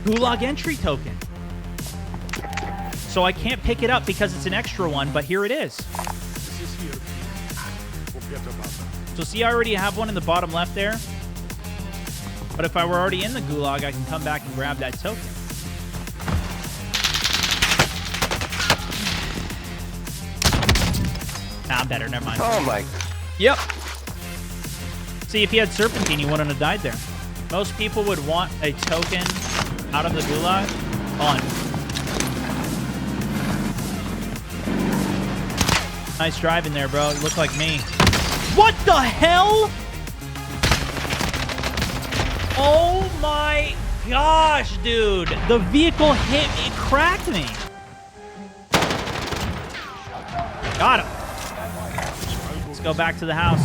Gulag entry token. So I can't pick it up because it's an extra one, but here it is. This is here. Forget about that. So see, I already have one in the bottom left there. But if I were already in the Gulag, I can come back and grab that token. Nah, I'm better. Never mind. Oh my. Yep. See, if he had Serpentine, he wouldn't have died there. Most people would want a token out of the Gulag on. Nice driving there, bro. You look like me. What the hell? Oh my gosh, dude. The vehicle hit me. It cracked me. Got him. Let's go back to the house.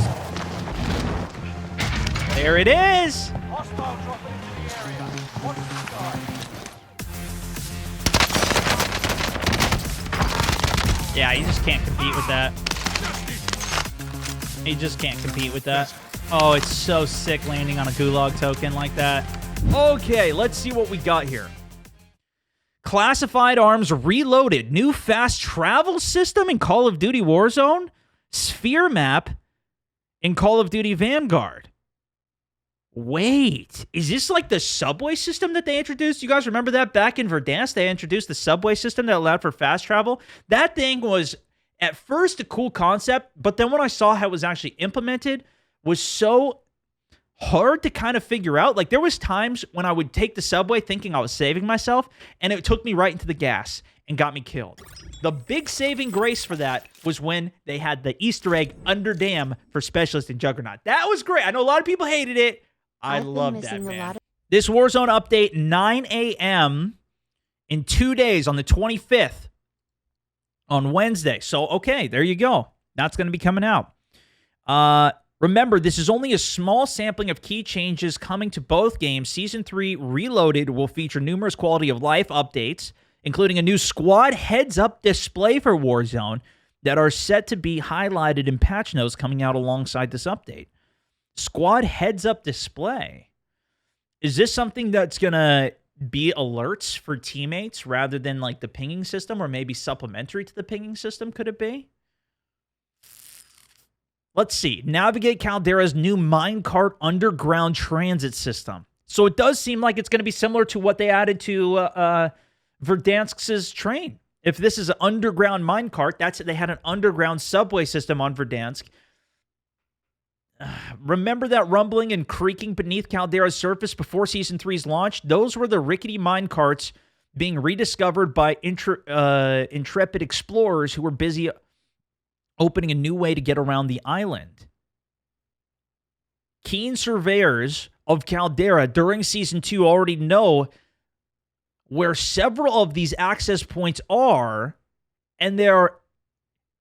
There it is. Yeah, you just can't compete with that. You just can't compete with that. Oh, it's so sick landing on a Gulag token like that. Okay, let's see what we got here. Classified Arms Reloaded. New fast travel system in Call of Duty Warzone. Sphere map in Call of Duty Vanguard. Wait, is this like the subway system that they introduced? You guys remember that back in Verdansk? They introduced the subway system that allowed for fast travel. That thing was at first a cool concept, but then when I saw how it was actually implemented, was so hard to kind of figure out. Like, there was times when I would take the subway thinking I was saving myself, and it took me right into the gas and got me killed. The big saving grace for that was when they had the Easter egg under dam for Specialist and Juggernaut. That was great. I know a lot of people hated it. I love that, man. This Warzone update, 9 a.m. in 2 days on the 25th on Wednesday. So, okay, there you go. That's going to be coming out. Remember, this is only a small sampling of key changes coming to both games. Season 3 Reloaded will feature numerous quality of life updates, including a new squad heads-up display for Warzone that are set to be highlighted in patch notes coming out alongside this update. Squad heads-up display. Is this something that's going to be alerts for teammates rather than like the pinging system, or maybe supplementary to the pinging system? Could it be? Let's see. Navigate Caldera's new minecart underground transit system. So it does seem like it's going to be similar to what they added to Verdansk's train. If this is an underground minecart, they had an underground subway system on Verdansk. Remember that rumbling and creaking beneath Caldera's surface before Season 3's launch? Those were the rickety minecarts being rediscovered by intrepid explorers who were busy opening a new way to get around the island. Keen surveyors of Caldera during Season 2 already know where several of these access points are, and they're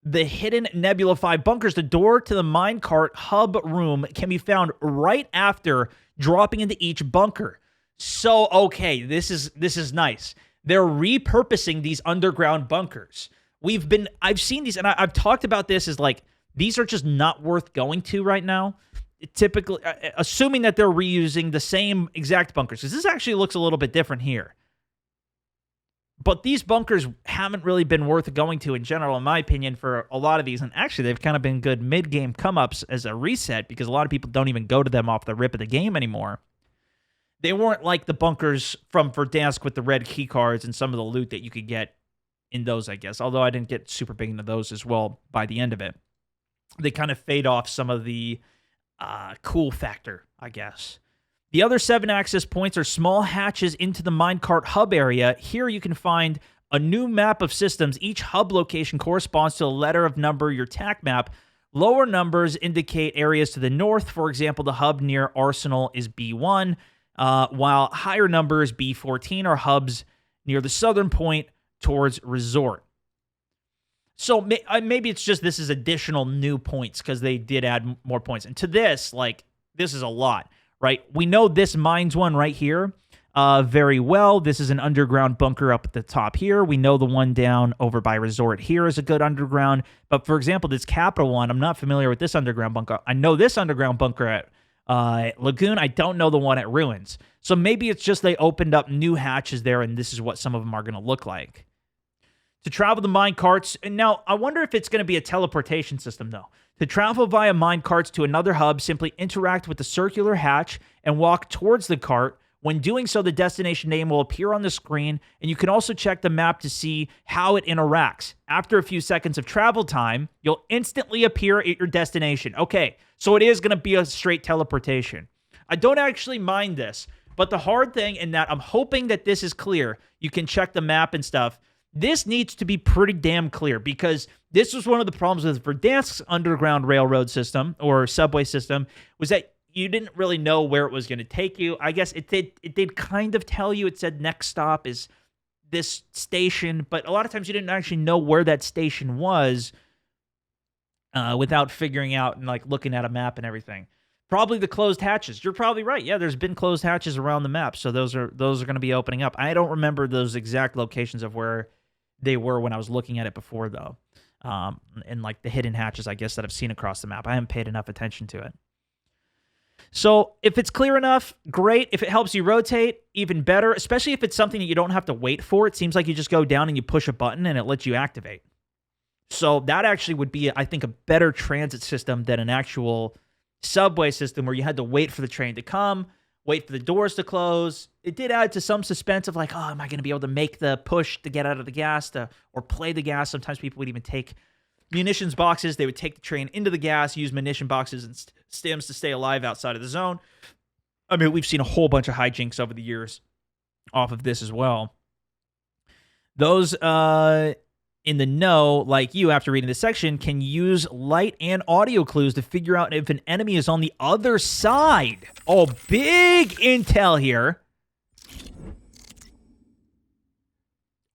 the hidden Nebula 5 bunkers. The door to the minecart hub room can be found right after dropping into each bunker. So, okay, this is nice. They're repurposing these underground bunkers. I've seen these, and I've talked about this as like, these are just not worth going to right now. Typically, assuming that they're reusing the same exact bunkers, because this actually looks a little bit different here. But these bunkers haven't really been worth going to in general, in my opinion, for a lot of these. And actually, they've kind of been good mid-game come-ups as a reset, because a lot of people don't even go to them off the rip of the game anymore. They weren't like the bunkers from Verdansk with the red key cards and some of the loot that you could get in those, I guess. Although I didn't get super big into those as well by the end of it. They kind of fade off some of the cool factor, I guess. The other 7 access points are small hatches into the minecart hub area. Here you can find a new map of systems. Each hub location corresponds to a letter of number your TAC map. Lower numbers indicate areas to the north. For example, the hub near Arsenal is B1, while higher numbers, B14, are hubs near the southern point towards Resort. So maybe it's just this is additional new points because they did add more points. And to this, like, this is a lot. Right, we know this mines one right here very well. This is an underground bunker up at the top here. We know the one down over by Resort here is a good underground. But for example, this Capital one, I'm not familiar with this underground bunker. I know this underground bunker at Lagoon, I don't know the one at Ruins. So maybe it's just they opened up new hatches there, and this is what some of them are going to look like. To travel the mine carts, and now I wonder if it's going to be a teleportation system, though. To travel via mine carts to another hub, simply interact with the circular hatch and walk towards the cart. When doing so, the destination name will appear on the screen, and you can also check the map to see how it interacts. After a few seconds of travel time, you'll instantly appear at your destination. Okay, so it is going to be a straight teleportation. I don't actually mind this, but the hard thing in that I'm hoping that this is clear. You can check the map and stuff. This needs to be pretty damn clear, because this was one of the problems with Verdansk's underground railroad system or subway system, was that you didn't really know where it was going to take you. I guess it did kind of tell you. It said next stop is this station, but a lot of times you didn't actually know where that station was without figuring out and like looking at a map and everything. Probably the closed hatches. You're probably right. Yeah, there's been closed hatches around the map, so those are going to be opening up. I don't remember those exact locations of where they were when I was looking at it before, though. And like the hidden hatches, I guess, that I've seen across the map. I haven't paid enough attention to it. So if it's clear enough, great. If it helps you rotate, even better, especially if it's something that you don't have to wait for. It seems like you just go down and you push a button and it lets you activate. So that actually would be, I think, a better transit system than an actual subway system where you had to wait for the train to come, wait for the doors to close. It did add to some suspense of like, oh, am I going to be able to make the push to get out of the gas or play the gas? Sometimes people would even take munitions boxes. They would take the train into the gas, use munition boxes and stims to stay alive outside of the zone. I mean, we've seen a whole bunch of hijinks over the years off of this as well. Those in the know, like you, after reading this section, can use light and audio clues to figure out if an enemy is on the other side. Oh, big intel here.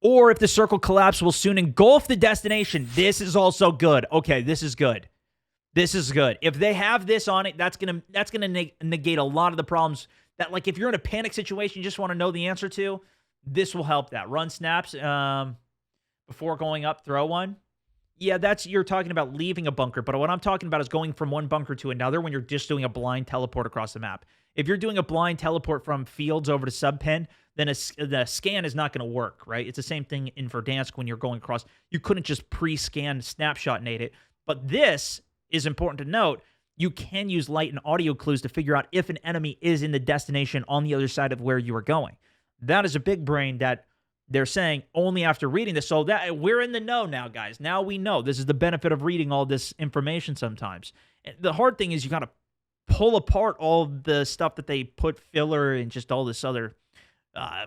Or if the circle collapse will soon engulf the destination. This is also good. Okay, this is good. This is good. If they have this on it, that's gonna negate a lot of the problems that, like, if you're in a panic situation, you just want to know the answer to, this will help that. Run snaps before going up, throw one. Yeah, you're talking about leaving a bunker, but what I'm talking about is going from one bunker to another when you're just doing a blind teleport across the map. If you're doing a blind teleport from fields over to subpen, then the scan is not going to work, right? It's the same thing in Verdansk when you're going across. You couldn't just pre-scan snapshot nade it. But this is important to note. You can use light and audio clues to figure out if an enemy is in the destination on the other side of where you are going. That is a big brain that they're saying only after reading this. So that we're in the know now, guys. Now we know. This is the benefit of reading all this information sometimes. The hard thing is you got to pull apart all the stuff that they put filler and just all this other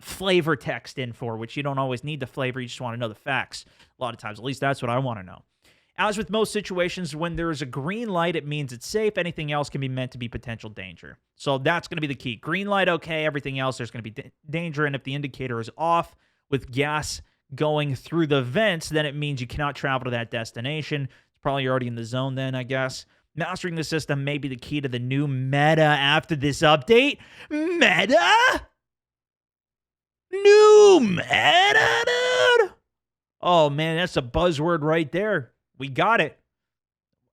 flavor text in for, which you don't always need the flavor. You just want to know the facts a lot of times. At least that's what I want to know. As with most situations, when there is a green light, it means it's safe. Anything else can be meant to be potential danger. So that's going to be the key. Green light, okay. Everything else, there's going to be danger. And if the indicator is off with gas going through the vents, then it means you cannot travel to that destination. It's probably already in the zone then, I guess. Mastering the system may be the key to the new meta after this update. Meta? New meta, dude? Oh, man, that's a buzzword right there. We got it.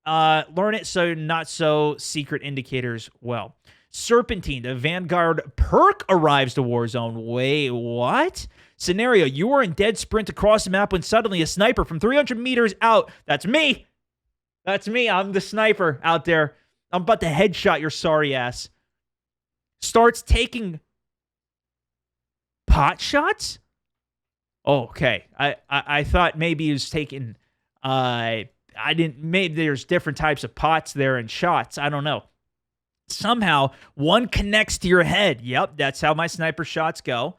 Learn it so not so secret indicators well. Serpentine, the Vanguard perk arrives to Warzone. Wait, what? Scenario, you are in dead sprint across the map when suddenly a sniper from 300 meters out, that's me. That's me. I'm the sniper out there. I'm about to headshot your sorry ass. Starts taking pot shots? Oh, okay. I thought maybe he was taking I didn't, maybe there's different types of pots there and shots. I don't know. Somehow one connects to your head. Yep, that's how my sniper shots go.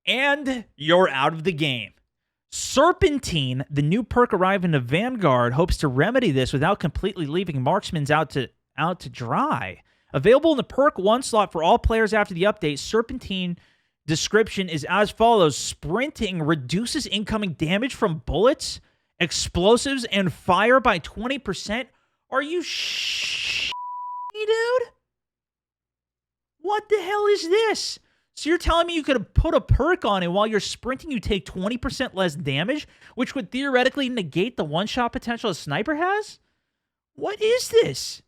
And you're out of the game. Serpentine, the new perk arriving to Vanguard, hopes to remedy this without completely leaving marksmen out to dry. Available in the perk 1 slot for all players after the update, Serpentine description is as follows. Sprinting reduces incoming damage from bullets, explosives, and fire by 20%. Are you dude? What the hell is this? So you're telling me you could have put a perk on it while you're sprinting, you take 20% less damage, which would theoretically negate the one-shot potential a sniper has? What is this?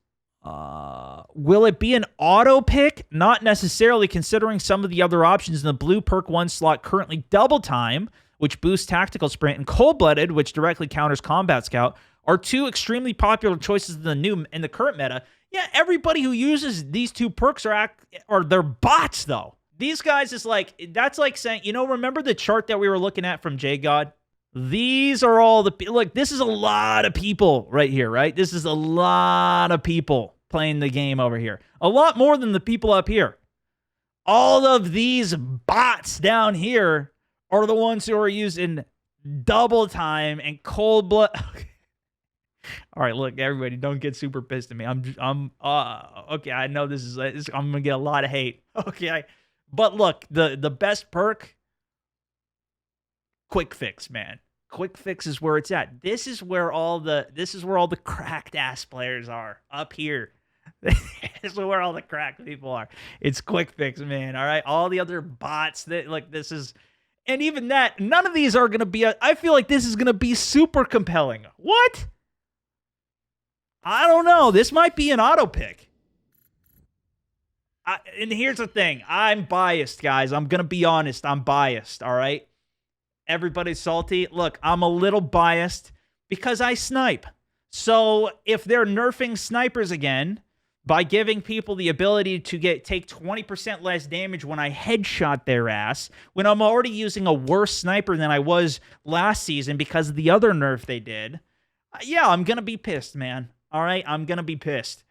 Will it be an auto pick? Not necessarily, considering some of the other options in the blue perk 1 slot currently double time, which boosts tactical sprint, and cold-blooded, which directly counters combat scout, are 2 extremely popular choices in the current meta. Yeah, everybody who uses these 2 perks are they're bots though. These guys is like, that's like saying, remember the chart that we were looking at from JGod? These are all the, look, this is a lot of people right here, right? This is a lot of people playing the game over here. A lot more than the people up here. All of these bots down here are the ones who are using double time and cold blood. All right, look, everybody, don't get super pissed at me. Okay, I know this is I'm going to get a lot of hate. Okay, but look, the best perk, quick fix, man. Quick fix is where it's at. This is where all the cracked ass players are up here. This is where all the cracked people are. It's quick fix, man. All right, all the other bots that this is, and even that, none of these are gonna be. I feel like this is gonna be super compelling. What? I don't know. This might be an auto pick. And here's the thing. I'm biased, guys. I'm gonna be honest. I'm biased. All right. Everybody's salty. Look, I'm a little biased because I snipe. So if they're nerfing snipers again by giving people the ability to take 20% less damage when I headshot their ass, when I'm already using a worse sniper than I was last season because of the other nerf they did, yeah, I'm going to be pissed, man. All right? I'm going to be pissed.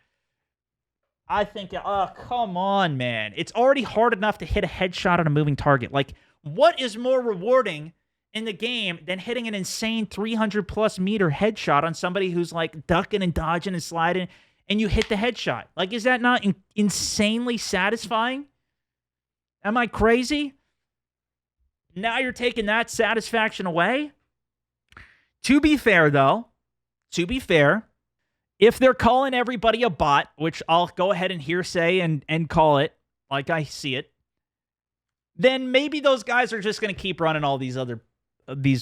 I think, oh, come on, man. It's already hard enough to hit a headshot on a moving target. Like, what is more rewarding in the game than hitting an insane 300+ meter headshot on somebody who's like ducking and dodging and sliding, and you hit the headshot? Like, is that not insanely satisfying? Am I crazy? Now you're taking that satisfaction away? To be fair, though, if they're calling everybody a bot, which I'll go ahead and hearsay and call it like I see it, then maybe those guys are just going to keep running all these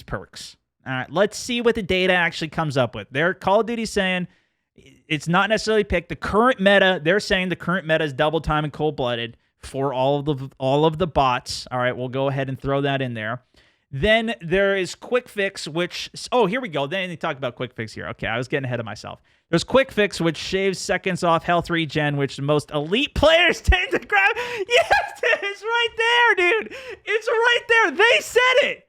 perks. All right, let's see what the data actually comes up with. Call of Duty saying it's not necessarily picked. The current meta, they're saying the current meta is double time and cold-blooded for all of the bots. All right, we'll go ahead and throw that in there. Then there is quick fix, which, oh, here we go. Then they talk about quick fix here. Okay, I was getting ahead of myself. There's quick fix, which shaves seconds off health regen, which the most elite players tend to grab. Yes, it's right there, dude. It's right there. They said it.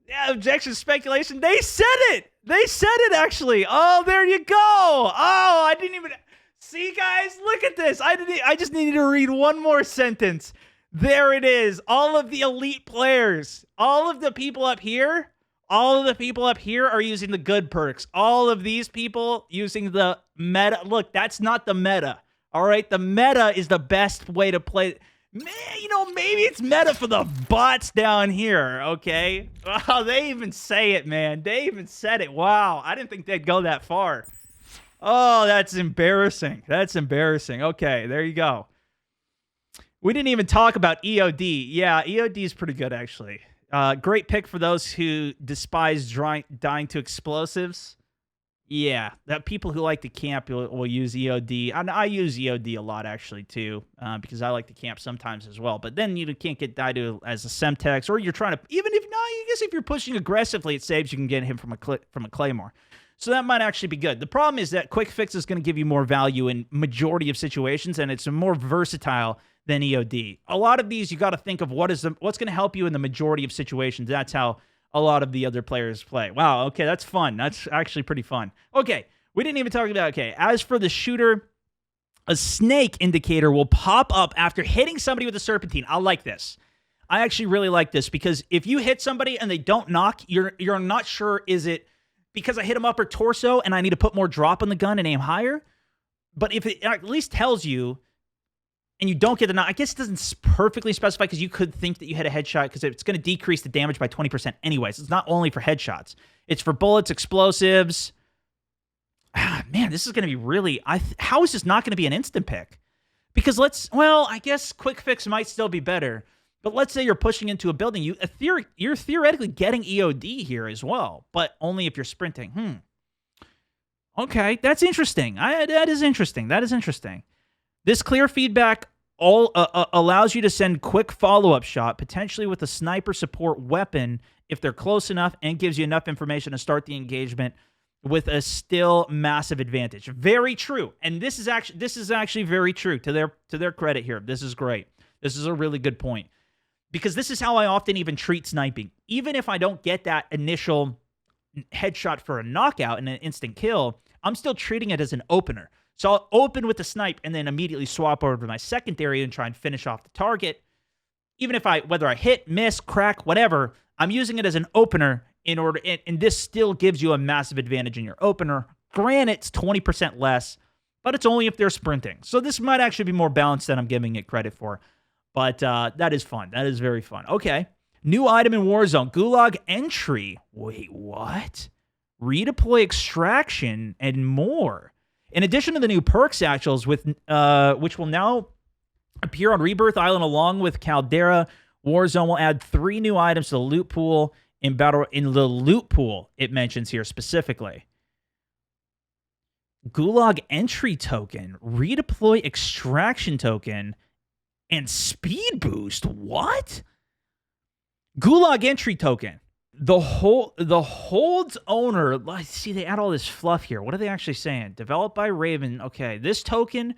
Yeah, objection, speculation. They said it. They said it, actually. Oh, there you go. Oh, I didn't even see, guys. Look at this. I just needed to read one more sentence. There it is. All of the elite players, all of the people up here, are using the good perks. All of these people using the meta. Look, that's not the meta. All right, the meta is the best way to play. Man, maybe it's meta for the bots down here, okay? Wow, they even say it, man. They even said it. Wow, I didn't think they'd go that far. Oh, that's embarrassing. That's embarrassing. Okay, there you go. We didn't even talk about EOD. Yeah, EOD is pretty good, actually. Great pick for those who despise dying to explosives. Yeah, that people who like to camp will use EOD. And I use EOD a lot, actually, too, because I like to camp sometimes as well. But then you can't get died to as a Semtex, or you're trying to, I guess if you're pushing aggressively, it saves you can get him from a Claymore. So that might actually be good. The problem is that quick fix is going to give you more value in majority of situations, and it's more versatile than EOD. A lot of these, you got to think of what's going to help you in the majority of situations. That's how a lot of the other players play. Wow, okay, that's fun. That's actually pretty fun. Okay, we didn't even talk about, okay, as for the shooter, a snake indicator will pop up after hitting somebody with a Serpentine. I like this. I actually really like this, because if you hit somebody and they don't knock, you're not sure, is it because I hit them upper torso and I need to put more drop on the gun and aim higher? But if it at least tells you, and you don't get the knock, I guess it doesn't perfectly specify, because you could think that you hit a headshot, because it's going to decrease the damage by 20% anyways. It's not only for headshots. It's for bullets, explosives. Man, this is going to be really... how is this not going to be an instant pick? Because I guess quick fix might still be better. But let's say you're pushing into a building. You're theoretically getting EOD here as well, but only if you're sprinting. Okay, that's interesting. That is interesting. That is interesting. This clear feedback allows you to send quick follow-up shot, potentially with a sniper support weapon if they're close enough, and gives you enough information to start the engagement with a still massive advantage. Very true. And this is actually very true to their credit here. This is great. This is a really good point. Because this is how I often even treat sniping. Even if I don't get that initial headshot for a knockout and an instant kill, I'm still treating it as an opener. So I'll open with the snipe and then immediately swap over to my secondary and try and finish off the target. Even if whether I hit, miss, crack, whatever, I'm using it as an opener in order, and this still gives you a massive advantage in your opener. Granted, it's 20% less, but it's only if they're sprinting. So this might actually be more balanced than I'm giving it credit for. But that is fun. That is very fun. Okay. New item in Warzone. Gulag entry. Wait, what? Redeploy extraction and more. In addition to the new perk satchels, which will now appear on Rebirth Island along with Caldera, Warzone will add 3 new items to the loot pool in the loot pool, it mentions here specifically. Gulag entry token, redeploy extraction token, and speed boost. What? Gulag entry token. The hold's owner. Let's see, they add all this fluff here. What are they actually saying? Developed by Raven. Okay, this token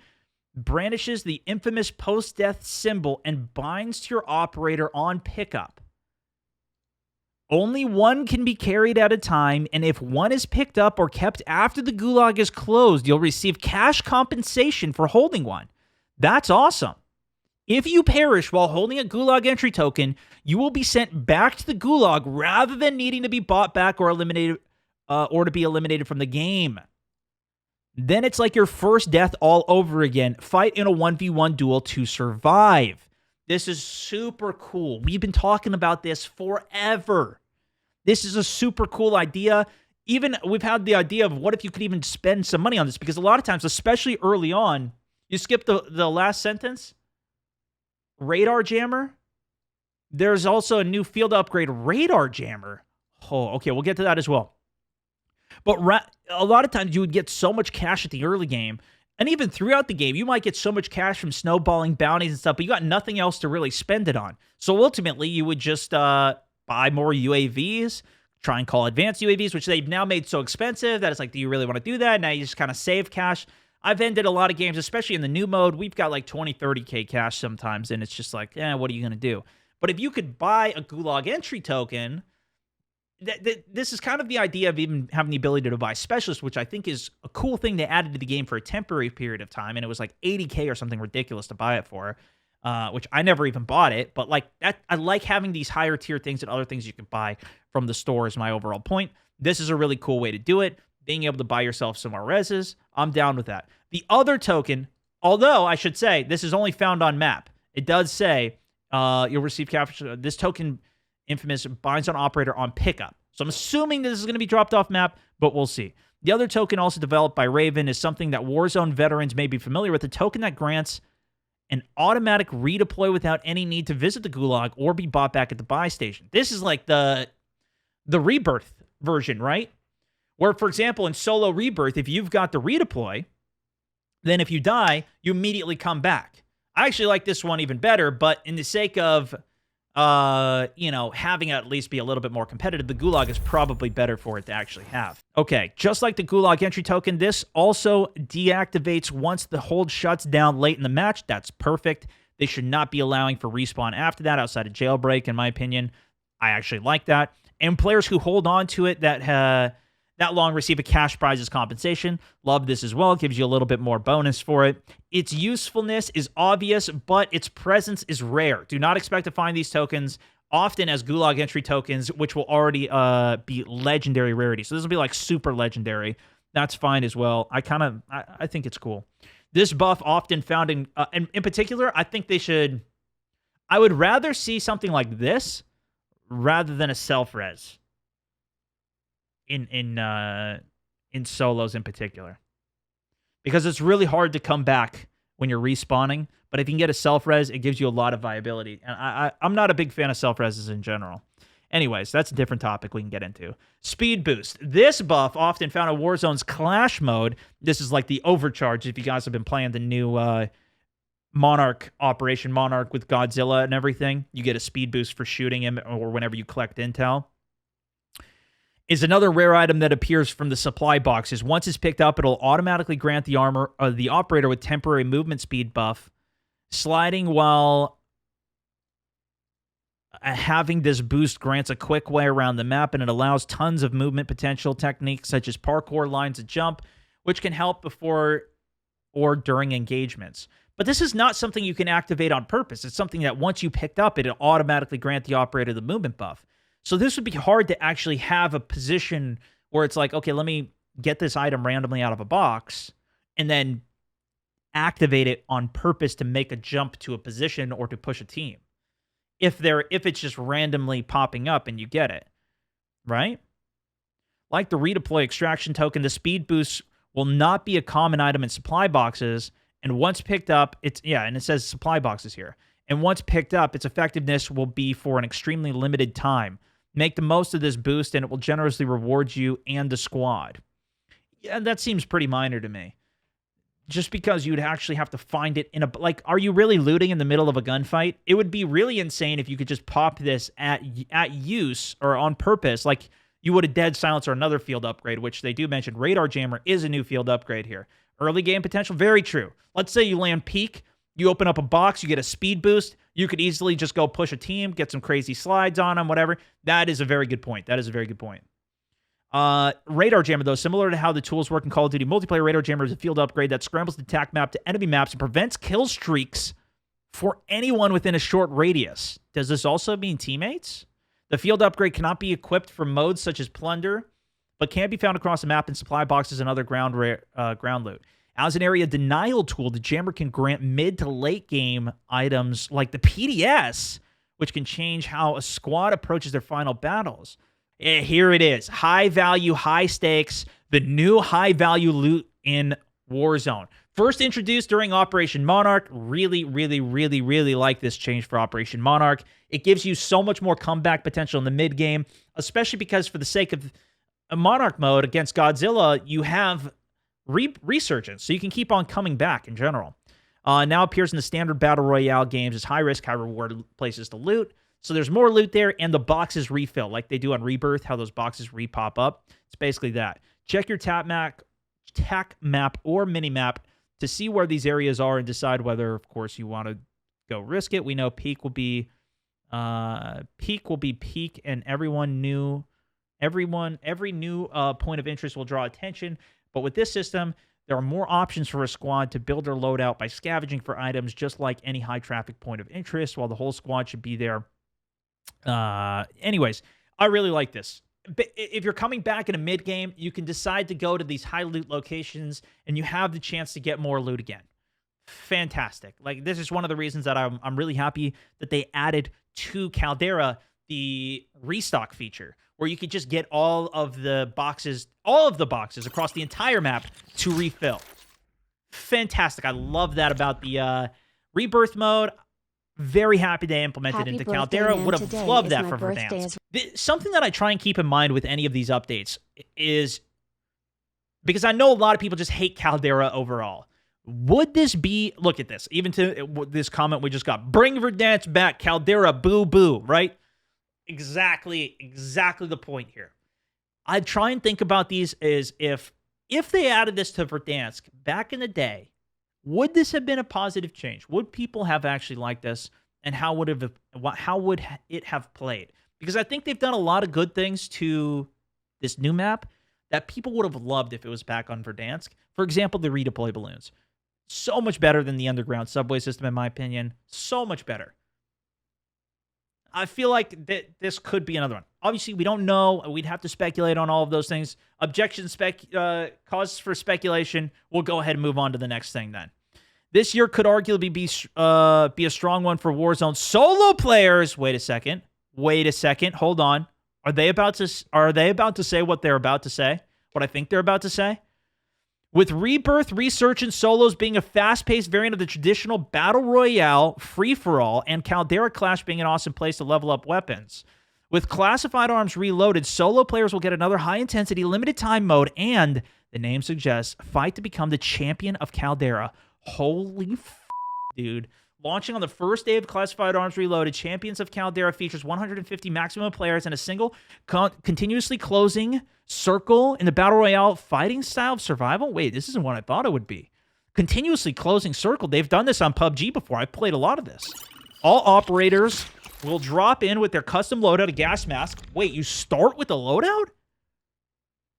brandishes the infamous post-death symbol and binds to your operator on pickup. Only one can be carried at a time, and if one is picked up or kept after the Gulag is closed, you'll receive cash compensation for holding one. That's awesome. If you perish while holding a Gulag entry token, you will be sent back to the Gulag rather than needing to be bought back or eliminated, or to be eliminated from the game. Then it's like your first death all over again. Fight in a 1v1 duel to survive. This is super cool. We've been talking about this forever. This is a super cool idea. Even we've had the idea of what if you could even spend some money on this, because a lot of times, especially early on, you skip the last sentence. Radar jammer. There's also a new field upgrade, radar jammer. Oh, okay, we'll get to that as well. But a lot of times you would get so much cash at the early game, and even throughout the game, you might get so much cash from snowballing bounties and stuff, but you got nothing else to really spend it on. So ultimately, you would just buy more UAVs, try and call advanced UAVs, which they've now made so expensive that it's like, do you really want to do that? Now you just kind of save cash. I've ended a lot of games, especially in the new mode. We've got like 20, 30K cash sometimes, and it's just like, what are you going to do? But if you could buy a Gulag entry token, this is kind of the idea of even having the ability to buy specialists, which I think is a cool thing they added to the game for a temporary period of time, and it was like 80K or something ridiculous to buy it for, which I never even bought it. But like that, I like having these higher tier things and other things you can buy from the store is my overall point. This is a really cool way to do it. Being able to buy yourself some more reses, I'm down with that. The other token, although I should say this is only found on map, it does say you'll receive capture. This token, infamous, binds on operator on pickup. So I'm assuming this is going to be dropped off map, but we'll see. The other token, also developed by Raven, is something that Warzone veterans may be familiar with. A token that grants an automatic redeploy without any need to visit the Gulag or be bought back at the buy station. This is like the Rebirth version, right? Where, for example, in solo Rebirth, if you've got the redeploy, then if you die, you immediately come back. I actually like this one even better, but in the sake of, having it at least be a little bit more competitive, the Gulag is probably better for it to actually have. Okay, just like the Gulag entry token, this also deactivates once the hold shuts down late in the match. That's perfect. They should not be allowing for respawn after that outside of jailbreak, in my opinion. I actually like that. And players who hold on to it that long receive a cash prize as compensation. Love this as well. It gives you a little bit more bonus for it. Its usefulness is obvious, but its presence is rare. Do not expect to find these tokens often as Gulag entry tokens, which will already be legendary rarity. So this will be like super legendary. That's fine as well. I think it's cool. This buff often found in particular, I think I would rather see something like this rather than a self-res. In solos in particular, because it's really hard to come back when you're respawning, but if you can get a self-res, it gives you a lot of viability, and I'm not a big fan of self-reses in general. Anyways, that's a different topic we can get into. Speed boost. This buff, often found in Warzone's Clash mode. This is like the overcharge if you guys have been playing the new Operation Monarch with Godzilla and everything. You get a speed boost for shooting him or whenever you collect intel. Is another rare item that appears from the supply boxes. Once it's picked up, it'll automatically grant the operator with temporary movement speed buff. Sliding while having this boost grants a quick way around the map, and it allows tons of movement potential techniques such as parkour, lines of jump, which can help before or during engagements. But this is not something you can activate on purpose. It's something that once you picked up, it'll automatically grant the operator the movement buff. So this would be hard to actually have a position where it's like, okay, let me get this item randomly out of a box and then activate it on purpose to make a jump to a position or to push a team. If it's just randomly popping up and you get it, right? Like the redeploy extraction token, the speed boost will not be a common item in supply boxes. And once picked up, and it says supply boxes here. And once picked up, its effectiveness will be for an extremely limited time. Make the most of this boost, and it will generously reward you and the squad. Yeah, that seems pretty minor to me. Just because you'd actually have to find it in a... Like, are you really looting in the middle of a gunfight? It would be really insane if you could just pop this at use or on purpose, like you would a Dead Silence or another field upgrade, which they do mention. Radar Jammer is a new field upgrade here. Early game potential, very true. Let's say you land peak, you open up a box, you get a speed boost. You could easily just go push a team, get some crazy slides on them, whatever. That is a very good point. Radar Jammer, though, similar to how the tools work in Call of Duty multiplayer, Radar Jammer is a field upgrade that scrambles the attack map to enemy maps and prevents kill streaks for anyone within a short radius. Does this also mean teammates? The field upgrade cannot be equipped for modes such as Plunder, but can be found across the map in supply boxes and other ground loot. As an area denial tool, the Jammer can grant mid to late game items like the PDS, which can change how a squad approaches their final battles. Here it is. High value, high stakes, the new high value loot in Warzone. First introduced during Operation Monarch. Really, really, really, really like this change for Operation Monarch. It gives you so much more comeback potential in the mid game, especially because for the sake of a Monarch mode against Godzilla, you have resurgence, so you can keep on coming back in general. Now appears in the standard Battle Royale games as high risk, high reward places to loot. So there's more loot there, and the boxes refill, like they do on Rebirth, how those boxes re-pop up. It's basically that. Check your tac map or mini-map to see where these areas are and decide whether, of course, you want to go risk it. We know peak will be peak, and every new point of interest will draw attention. But with this system, there are more options for a squad to build their loadout by scavenging for items, just like any high traffic point of interest, while the whole squad should be there. Anyways, I really like this. If you're coming back in a mid game, you can decide to go to these high loot locations, and you have the chance to get more loot again. Fantastic. Like, this is one of the reasons that I'm really happy that they added to Caldera the restock feature, where you could just get all of the boxes across the entire map to refill. Fantastic. I love that about the Rebirth mode. Very happy they implemented into Caldera. Would have loved that for Verdansk. Something that I try and keep in mind with any of these updates is, because I know a lot of people just hate Caldera overall. Would this be, look at this, even to this comment we just got, bring Verdansk back, Caldera, boo boo, right? Exactly the point here. I try and think about these as if they added this to Verdansk back in the day, would this have been a positive change? Would people have actually liked this, and how would it have played? Because I think they've done a lot of good things to this new map that people would have loved if it was back on Verdansk. For example, the redeploy balloons. So much better than the underground subway system, in my opinion. So much better. I feel like this could be another one. Obviously, we don't know. We'd have to speculate on all of those things. Causes for speculation. We'll go ahead and move on to the next thing then. This year could arguably be a strong one for Warzone solo players. Wait a second. Hold on. Are they about to say what they're about to say? What I think they're about to say? With Rebirth, Resurgence solos being a fast-paced variant of the traditional Battle Royale free-for-all, and Caldera Clash being an awesome place to level up weapons. With Classified Arms Reloaded, solo players will get another high-intensity, limited-time mode, and, the name suggests, fight to become the champion of Caldera. Holy dude. Launching on the first day of Classified Arms Reloaded, Champions of Caldera features 150 maximum players in a single, continuously closing circle in the Battle Royale fighting style of survival. Wait, this isn't what I thought it would be. Continuously closing circle. They've done this on PUBG before. I've played a lot of this. All operators will drop in with their custom loadout, a gas mask. Wait, you start with a loadout?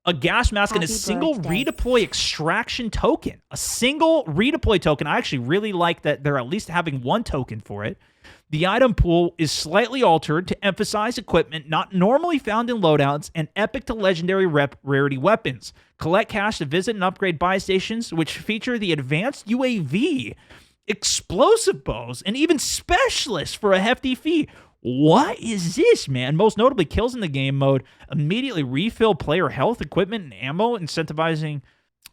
A gas mask and a single redeploy extraction token. A single redeploy token. I actually really like that they're at least having one token for it. The item pool is slightly altered to emphasize equipment not normally found in loadouts and epic to legendary rarity weapons. Collect cash to visit and upgrade buy stations, which feature the advanced UAV, explosive bows, and even specialists for a hefty fee. What is this, man? Most notably, kills in the game mode immediately refill player health, equipment, and ammo, incentivizing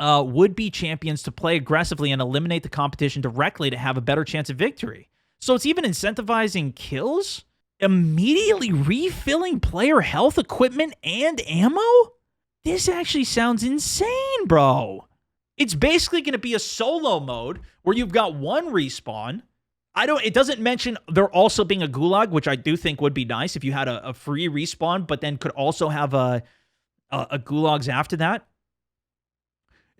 would-be champions to play aggressively and eliminate the competition directly to have a better chance of victory. So it's even incentivizing kills? Immediately refilling player health, equipment, and ammo? This actually sounds insane, bro. It's basically going to be a solo mode where you've got one respawn. It doesn't mention there also being a gulag, which I do think would be nice if you had a free respawn, but then could also have a gulags after that.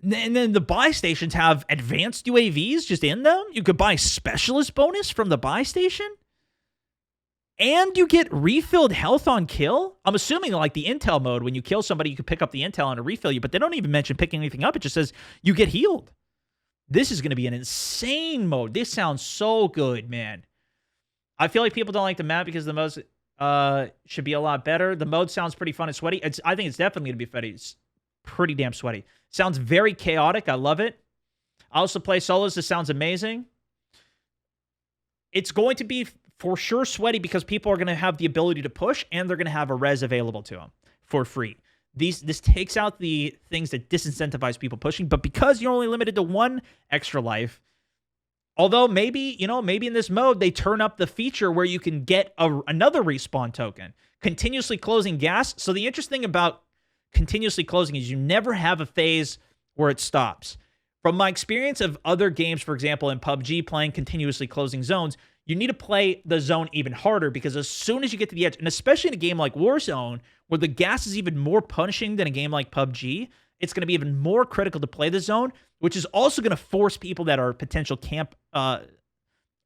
And then the buy stations have advanced UAVs just in them. You could buy specialist bonus from the buy station. And you get refilled health on kill. I'm assuming like the intel mode, when you kill somebody, you can pick up the intel and refill you, but they don't even mention picking anything up. It just says you get healed. This is going to be an insane mode. This sounds so good, man. I feel like people don't like the map because the modes should be a lot better. The mode sounds pretty fun and sweaty. I think it's definitely going to be sweaty. It's pretty damn sweaty. Sounds very chaotic. I love it. I also play solos. This sounds amazing. It's going to be for sure sweaty because people are going to have the ability to push and they're going to have a res available to them for free. This takes out the things that disincentivize people pushing, but because you're only limited to one extra life, although maybe in this mode, they turn up the feature where you can get another respawn token, continuously closing gas. So the interesting thing about continuously closing is you never have a phase where it stops. From my experience of other games, for example, in PUBG playing continuously closing zones, you need to play the zone even harder because as soon as you get to the edge, and especially in a game like Warzone, where the gas is even more punishing than a game like PUBG, it's going to be even more critical to play the zone, which is also going to force people that are potential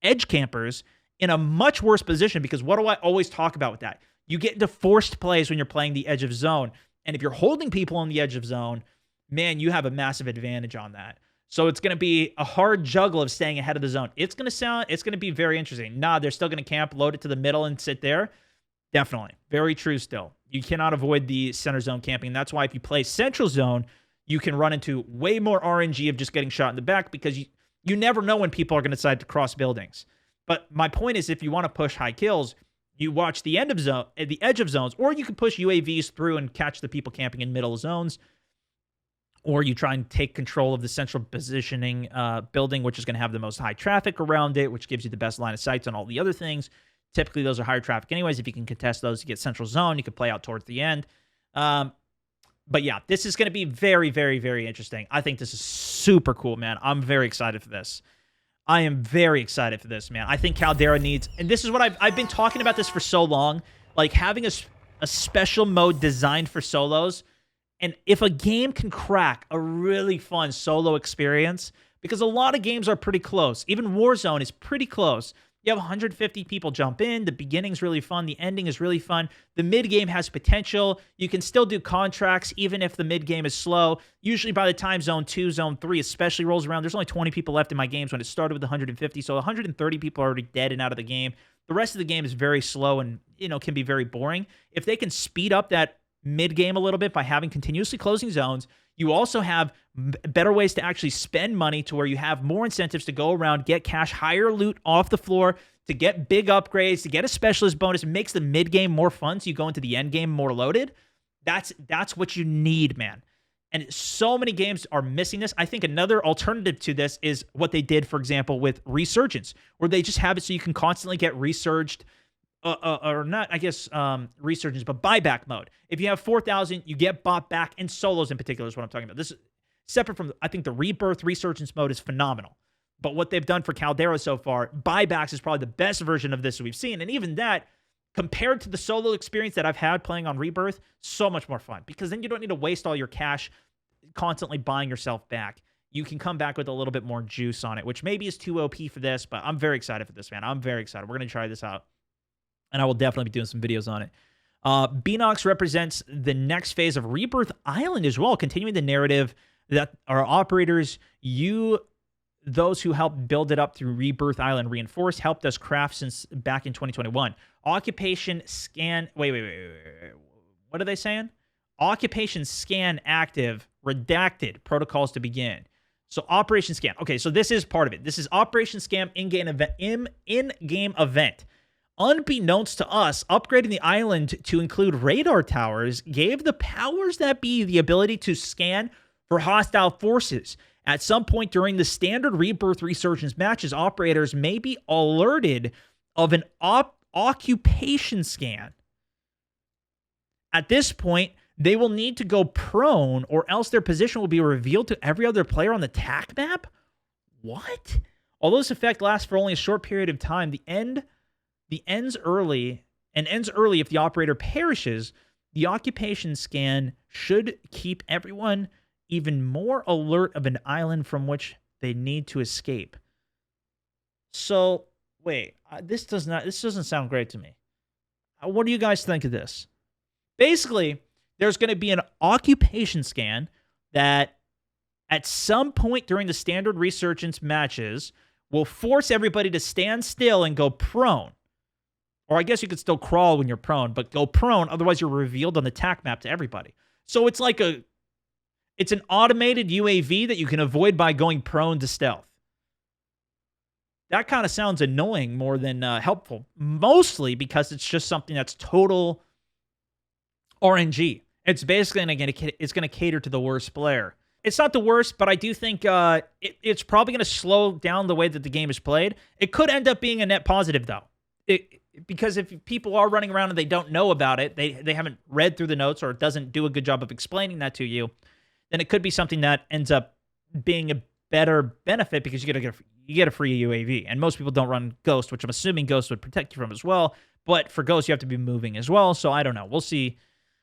edge campers in a much worse position because what do I always talk about with that? You get into forced plays when you're playing the edge of zone, and if you're holding people on the edge of zone, man, you have a massive advantage on that. So it's going to be a hard juggle of staying ahead of the zone. It's going to be very interesting. Nah, they're still going to camp, load it to the middle, and sit there. Definitely. Very true still. You cannot avoid the center zone camping. That's why if you play central zone, you can run into way more RNG of just getting shot in the back because you never know when people are going to decide to cross buildings. But my point is if you want to push high kills, you watch the end of zone, the edge of zones, or you can push UAVs through and catch the people camping in middle zones. Or you try and take control of the central positioning building, which is going to have the most high traffic around it, which gives you the best line of sight on all the other things. Typically, those are higher traffic anyways. If you can contest those, you get central zone. You can play out towards the end. But yeah, this is going to be very, very, very interesting. I think this is super cool, man. I'm very excited for this. I am very excited for this, man. I think Caldera needs, and this is what I've been talking about this for so long, like having a special mode designed for solos. And if a game can crack a really fun solo experience, because a lot of games are pretty close. Even Warzone is pretty close. You have 150 people jump in. The beginning's really fun. The ending is really fun. The mid-game has potential. You can still do contracts even if the mid-game is slow. Usually by the time Zone 2, Zone 3 especially rolls around, there's only 20 people left in my games when it started with 150. So 130 people are already dead and out of the game. The rest of the game is very slow and, can be very boring. If they can speed up that mid-game a little bit by having continuously closing zones, you also have better ways to actually spend money to where you have more incentives to go around, get cash, higher loot off the floor, to get big upgrades, to get a specialist bonus. It makes the mid-game more fun, so you go into the end game more loaded. That's what you need, man. And so many games are missing this. I think another alternative to this is what they did, for example, with Resurgence, where they just have it so you can constantly get resurged or not, I guess, resurgence, but buyback mode. If you have 4,000, you get bought back, and solos in particular is what I'm talking about. This is separate from, I think the Rebirth resurgence mode is phenomenal. But what they've done for Caldera so far, buybacks is probably the best version of this we've seen. And even that, compared to the solo experience that I've had playing on Rebirth, so much more fun. Because then you don't need to waste all your cash constantly buying yourself back. You can come back with a little bit more juice on it, which maybe is too OP for this, but I'm very excited for this, man. I'm very excited. We're going to try this out, and I will definitely be doing some videos on it. Beanox represents the next phase of Rebirth Island as well, continuing the narrative that our operators, those who helped build it up through Rebirth Island Reinforced, helped us craft since back in 2021. Occupation scan. Wait. What are they saying? Occupation scan active, redacted, protocols to begin. So Operation Scam. Okay, so this is part of it. This is Operation Scam in-game event. Unbeknownst to us, upgrading the island to include radar towers gave the powers that be the ability to scan for hostile forces. At some point during the standard Rebirth Resurgence matches, operators may be alerted of an occupation scan. At this point, they will need to go prone, or else their position will be revealed to every other player on the TAC map? What? Although this effect lasts for only a short period of time, the ends early if the operator perishes. The occupation scan should keep everyone even more alert of an island from which they need to escape. So, wait, this doesn't sound great to me. What do you guys think of this? Basically, there's going to be an occupation scan that at some point during the standard resurgence matches will force everybody to stand still and go prone. Or I guess you could still crawl when you're prone, but go prone, otherwise you're revealed on the TAC map to everybody. So it's like it's an automated UAV that you can avoid by going prone to stealth. That kind of sounds annoying more than helpful, mostly because it's just something that's total RNG. It's basically it's going to cater to the worst player. It's not the worst, but I do think it's probably going to slow down the way that the game is played. It could end up being a net positive, though. Because if people are running around and they don't know about it, they haven't read through the notes, or it doesn't do a good job of explaining that to you, then it could be something that ends up being a better benefit because you get a free UAV. And most people don't run Ghost, which I'm assuming Ghost would protect you from as well. But for Ghost, you have to be moving as well. So I don't know. We'll see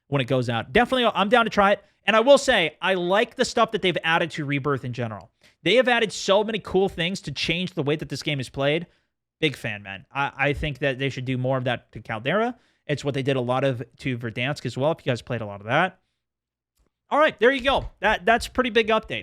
when it goes out. Definitely, I'm down to try it. And I will say, I like the stuff that they've added to Rebirth in general. They have added so many cool things to change the way that this game is played. Big fan, man. I think that they should do more of that to Caldera. It's what they did a lot of to Verdansk as well, if you guys played a lot of that. All right, there you go. That's a pretty big update.